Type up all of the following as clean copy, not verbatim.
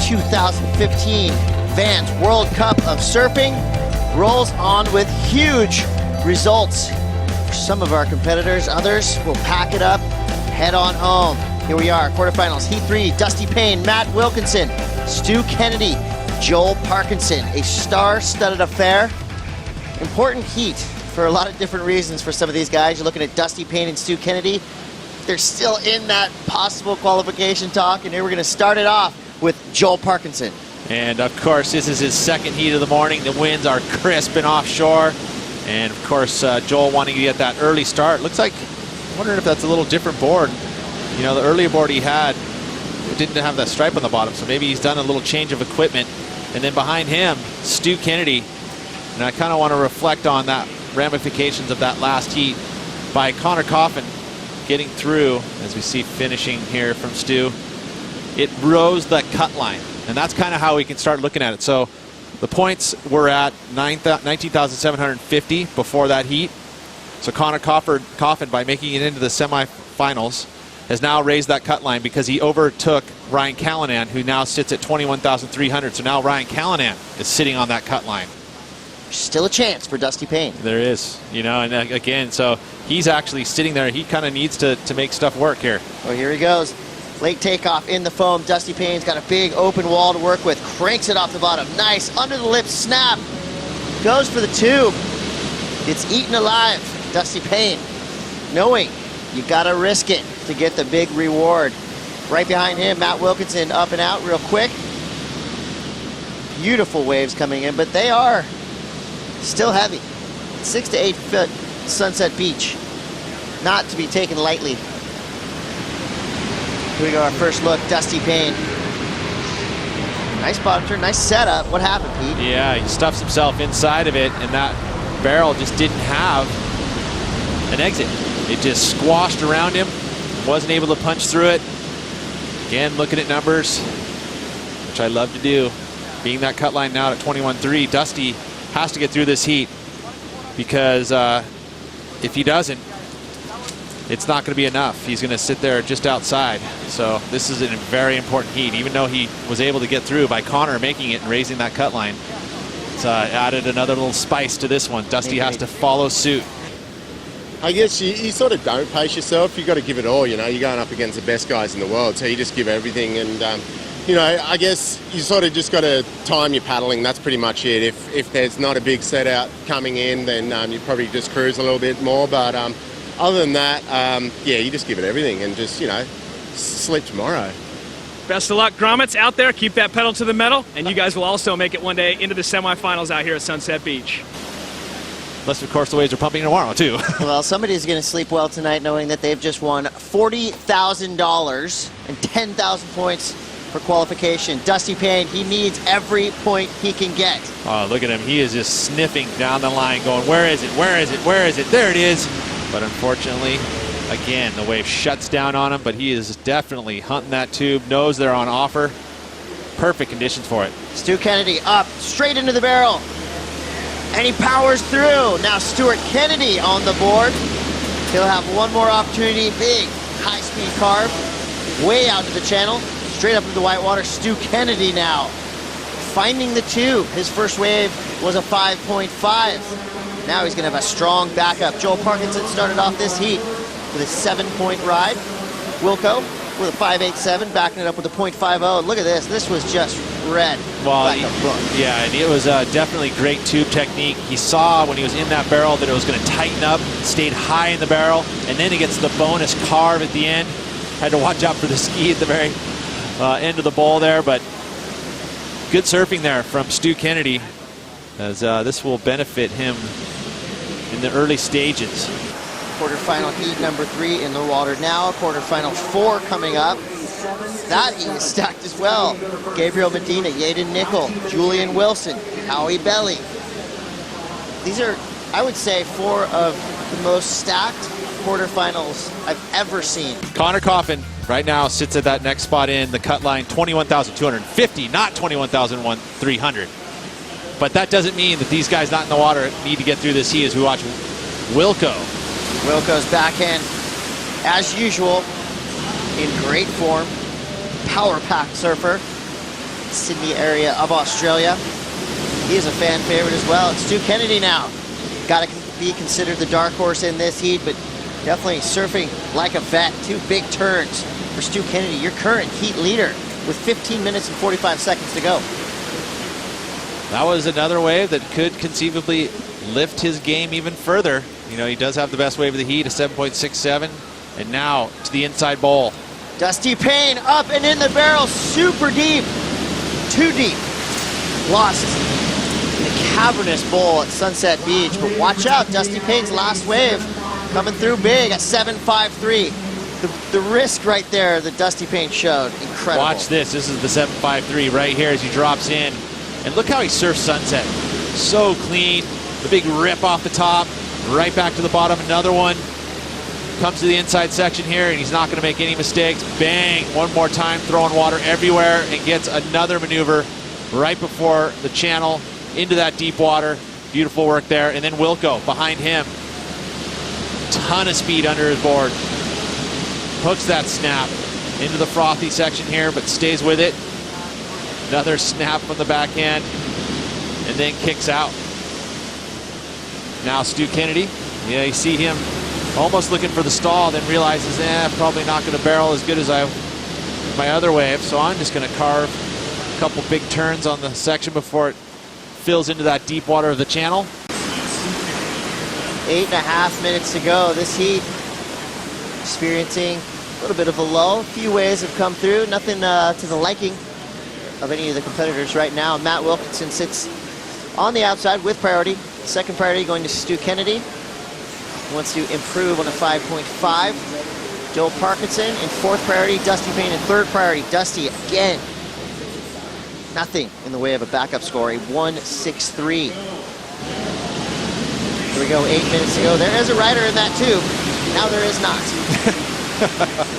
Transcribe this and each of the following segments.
2015 Vans World Cup of Surfing rolls on with huge results for some of our competitors. Others will pack it up, head on home. Here we are, quarterfinals, Heat 3, Dusty Payne, Matt Wilkinson, Stu Kennedy, Joel Parkinson. A star-studded affair. Important heat for a lot of different reasons for some of these guys. You're looking at Dusty Payne and Stu Kennedy. They're still in that possible qualification talk, and here we're going to start it off with Joel Parkinson. And of course, this is his second heat of the morning. The winds are crisp and offshore. And of course, Joel wanting to get that early start. Looks like, I'm wondering if that's a little different board. You know, the earlier board he had didn't have that stripe on the bottom, so maybe he's done a little change of equipment. And then behind him, Stu Kennedy. And I kind of want to reflect on that ramifications of that last heat by Connor Coffin getting through, as we see finishing here from Stu. It rose the cut line, and that's kind of how we can start looking at it. So the points were at 19,750 before that heat. So Connor Coffin, by making it into the semifinals, has now raised that cut line because he overtook Ryan Callanan, who now sits at 21,300. So now Ryan Callanan is sitting on that cut line. Still a chance for Dusty Payne. There is, you know, and again, so he's actually sitting there. He kind of needs to make stuff work here. Well, here he goes. Late takeoff in the foam. Dusty Payne's got a big open wall to work with. Cranks it off the bottom. Nice. Under the lip snap. Goes for the tube. It's eaten alive. Dusty Payne, knowing you got to risk it to get the big reward. Right behind him, Matt Wilkinson up and out real quick. Beautiful waves coming in, but they are still heavy. 6 to 8 foot Sunset Beach. Not to be taken lightly. Here we go, our first look, Dusty Payne. Nice bottom turn, nice setup. What happened, Pete? Yeah, he stuffs himself inside of it, and that barrel just didn't have an exit. It just squashed around him, wasn't able to punch through it. Again, looking at numbers, which I love to do. Being that cut line now at 21.3, Dusty has to get through this heat because if he doesn't, it's not going to be enough. He's going to sit there just outside. So this is a very important heat. Even though he was able to get through by Connor making it and raising that cut line, it's added another little spice to this one. Dusty has to follow suit. I guess you sort of don't pace yourself. You've got to give it all, you know. You're going up against the best guys in the world, so you just give everything. And, you know, I guess you sort of just got to time your paddling. That's pretty much it. If there's not a big set out coming in, then you probably just cruise a little bit more. But other than that, yeah, you just give it everything and just, you know, sleep tomorrow. Best of luck, Grommets, out there. Keep that pedal to the metal, and you guys will also make it one day into the semifinals out here at Sunset Beach. Unless, of course, the waves are pumping tomorrow, too. Well, somebody's going to sleep well tonight knowing that they've just won $40,000 and 10,000 points for qualification. Dusty Payne, he needs every point he can get. Oh, look at him. He is just sniffing down the line, going, where is it, where is it, where is it? There it is. But unfortunately, again, the wave shuts down on him, but he is definitely hunting that tube, knows they're on offer. Perfect conditions for it. Stu Kennedy up, straight into the barrel. And he powers through. Now Stuart Kennedy on the board. He'll have one more opportunity. Big, high-speed carve. Way out to the channel. Straight up into the whitewater. Stu Kennedy now finding the tube. His first wave was a 5.5. Now he's going to have a strong backup. Joel Parkinson started off this heat with a 7-point ride. Wilco with a 5.87, backing it up with a 0.50. Look at this. This was just red. Well, like a book. Yeah, and it was definitely great tube technique. He saw when he was in that barrel that it was going to tighten up, stayed high in the barrel, and then he gets the bonus carve at the end. Had to watch out for the ski at the very end of the bowl there, but good surfing there from Stu Kennedy, as this will benefit him in the early stages. Quarterfinal heat number 3 in the water now. Quarterfinal 4 coming up. That heat is stacked as well. Gabriel Medina, Yaden Nickel, Julian Wilson, Howie Belly. These are, I would say, 4 of the most stacked quarterfinals I've ever seen. Connor Coffin right now sits at that next spot in the cut line, 21,250, not 21,300. But that doesn't mean that these guys not in the water need to get through this heat as we watch Wilco. Wilco's backhand, as usual, in great form. Power pack surfer. Sydney area of Australia. He is a fan favorite as well. It's Stu Kennedy now. Got to be considered the dark horse in this heat, but definitely surfing like a vet. 2 big turns for Stu Kennedy, your current heat leader, with 15 minutes and 45 seconds to go. That was another wave that could conceivably lift his game even further. You know, he does have the best wave of the heat, a 7.67. And now to the inside bowl. Dusty Payne up and in the barrel, super deep. Too deep. Lost in the cavernous bowl at Sunset Beach. But watch out, Dusty Payne's last wave coming through big at 7.53. The risk right there that Dusty Payne showed, incredible. Watch this. This is the 7.53 right here as he drops in. And look how he surfs Sunset. So clean. The big rip off the top. Right back to the bottom. Another one. Comes to the inside section here, and he's not going to make any mistakes. Bang! One more time, throwing water everywhere, and gets another maneuver right before the channel into that deep water. Beautiful work there. And then Wilco behind him. Ton of speed under his board. Hooks that snap into the frothy section here, but stays with it. Another snap from the backhand, and then kicks out. Now Stu Kennedy. Yeah, you see him almost looking for the stall, then realizes, probably not going to barrel as good as my other wave, so I'm just going to carve a couple big turns on the section before it fills into that deep water of the channel. 8.5 minutes to go. This heat experiencing a little bit of a lull. A few waves have come through. Nothing to the liking of any of the competitors right now. Matt Wilkinson sits on the outside with priority. Second priority going to Stu Kennedy. Wants to improve on a 5.5. Joel Parkinson in fourth priority. Dusty Payne in third priority. Dusty again. Nothing in the way of a backup score, a 1.63. Here we go, 8 minutes to go. There is a rider in that too. Now there is not.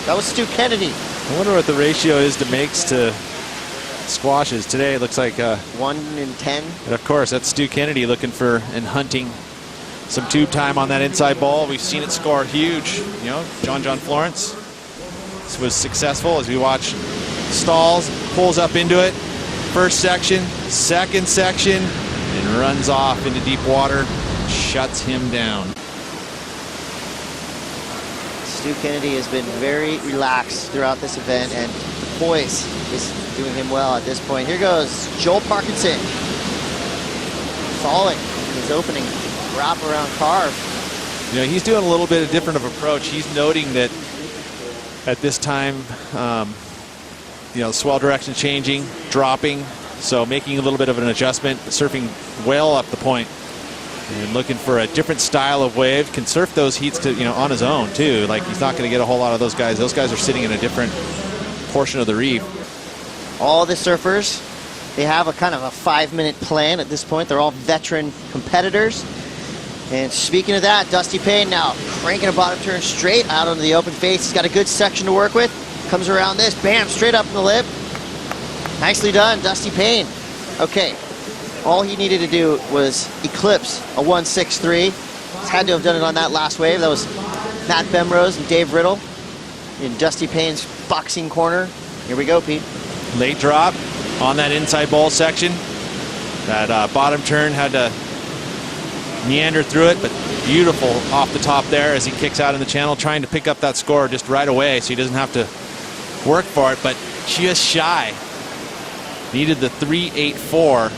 That was Stu Kennedy. I wonder what the ratio is to makes to squashes. Today it looks like 1 in 10. And of course, that's Stu Kennedy looking for and hunting some tube time on that inside ball. We've seen it score huge. You know, John Florence. This was successful as we watch stalls, pulls up into it. First section, second section, and runs off into deep water. Shuts him down. Stu Kennedy has been very relaxed throughout this event, and the poise is doing him well at this point. Here goes Joel Parkinson. Falling in his opening wrap-around carve. You know, he's doing a little bit of different of approach. He's noting that at this time, you know, swell direction changing, dropping, so making a little bit of an adjustment, surfing well up the point, and looking for a different style of wave. Can surf those heats to, you know, on his own too. Like, he's not going to get a whole lot of those guys. Those guys are sitting in a different portion of the reef. All the surfers, they have a kind of a 5-minute plan at this point. They're all veteran competitors. And speaking of that, Dusty Payne now cranking a bottom turn straight out onto the open face. He's got a good section to work with. Comes around this, bam, straight up in the lip. Nicely done, Dusty Payne. Okay, all he needed to do was eclipse a 1.63. He's had to have done it on that last wave. That was Matt Bemrose and Dave Riddle in Dusty Payne's boxing corner. Here we go, Pete. Late drop on that inside bowl section. That bottom turn had to meander through it, but beautiful off the top there as he kicks out in the channel, trying to pick up that score just right away so he doesn't have to work for it, but just shy. Needed the 3.84.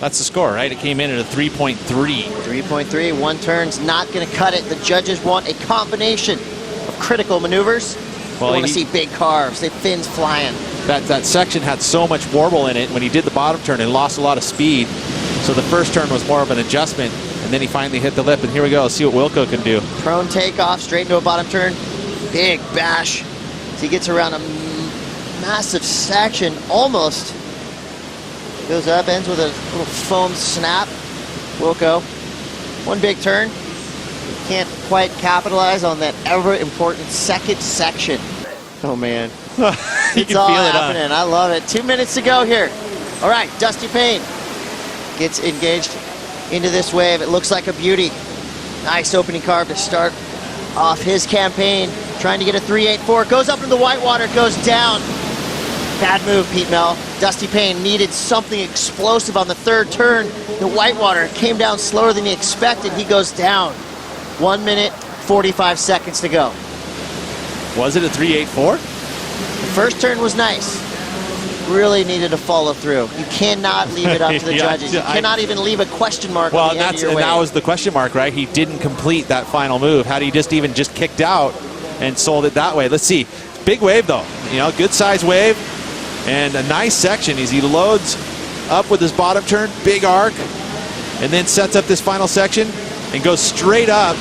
That's the score, right? It came in at a 3.3. 3.3, one turn's not going to cut it. The judges want a combination of critical maneuvers. Well, they want to see big carves, they fins flying. That section had so much warble in it when he did the bottom turn and lost a lot of speed. So the first turn was more of an adjustment, and then he finally hit the lip, and here we go. Let's see what Wilco can do. Prone takeoff, straight into a bottom turn. Big bash. So he gets around a massive section, almost. Goes up, ends with a little foam snap. Wilco, one big turn. Can't quite capitalize on that ever important second section. Oh man. It's all happening. I love it. 2 minutes to go here. All right, Dusty Payne gets engaged into this wave. It looks like a beauty. Nice opening carve to start off his campaign. Trying to get a 3.84. Goes up into the white water, goes down. Bad move, Pete Mel. Dusty Payne needed something explosive on the third turn. The Whitewater came down slower than he expected. He goes down. 1 minute, 45 seconds to go. Was it a 3.84? The first turn was nice. Really needed to follow through. You cannot leave it up to the judges. You cannot even leave a question mark on the end of your wave. That was the question mark, right? He didn't complete that final move. Had he just kicked out and sold it that way. Let's see. Big wave, though. You know, good size wave and a nice section as he loads up with his bottom turn, big arc, and then sets up this final section and goes straight up,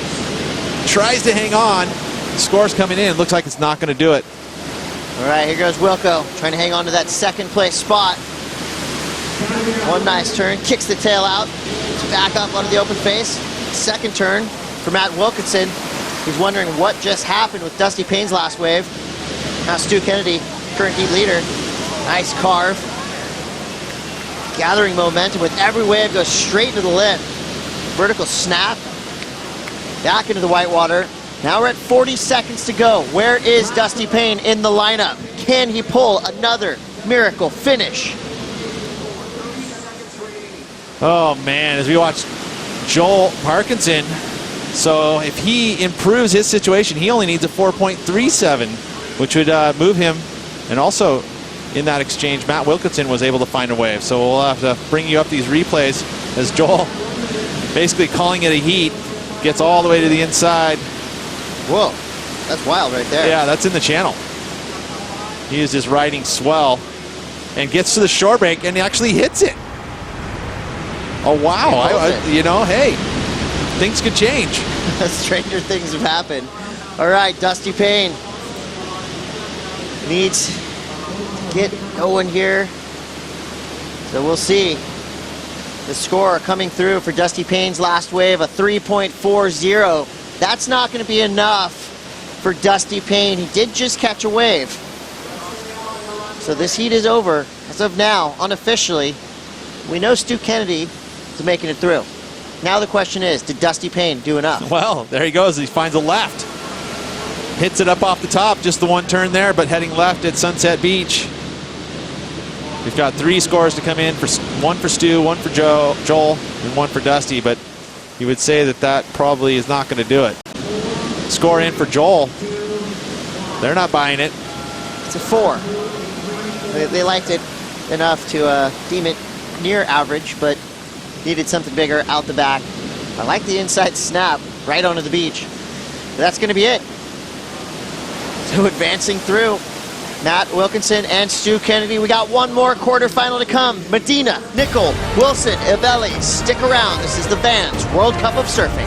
tries to hang on. Score's coming in. Looks like it's not going to do it. All right, here goes Wilco, trying to hang on to that second place spot. One nice turn, kicks the tail out, back up onto the open face. Second turn for Matt Wilkinson. He's wondering what just happened with Dusty Payne's last wave. Now Stu Kennedy, current heat leader. Nice carve. Gathering momentum with every wave, goes straight into the lip. Vertical snap. Back into the Whitewater. Now we're at 40 seconds to go. Where is Dusty Payne in the lineup? Can he pull another miracle finish? Oh man, as we watch Joel Parkinson, so if he improves his situation, he only needs a 4.37, which would move him. And also in that exchange, Matt Wilkinson was able to find a wave. So we'll have to bring you up these replays as Joel basically calling it a heat, gets all the way to the inside. Whoa, that's wild right there. Yeah, that's in the channel. He is just riding swell and gets to the shore break and actually hits it. Oh, wow. You know, hey, things could change. Stranger things have happened. All right, Dusty Payne needs to get going here. So we'll see. The score coming through for Dusty Payne's last wave, a 3.40. That's not going to be enough for Dusty Payne. He did just catch a wave. So this heat is over. As of now, unofficially, we know Stu Kennedy is making it through. Now the question is, did Dusty Payne do enough? Well, there he goes. He finds a left. Hits it up off the top, just the one turn there, but heading left at Sunset Beach. We've got 3 scores to come in, one for Stu, one for Joel, and one for Dusty, but you would say that probably is not going to do it. Score in for Joel. They're not buying it. It's a 4. They liked it enough to deem it near average, but needed something bigger out the back. I like the inside snap right onto the beach. But that's going to be it. So advancing through, Matt Wilkinson and Stu Kennedy. We got one more quarterfinal to come. Medina, Nickel, Wilson, Ibelli. Stick around. This is the Vans World Cup of Surfing.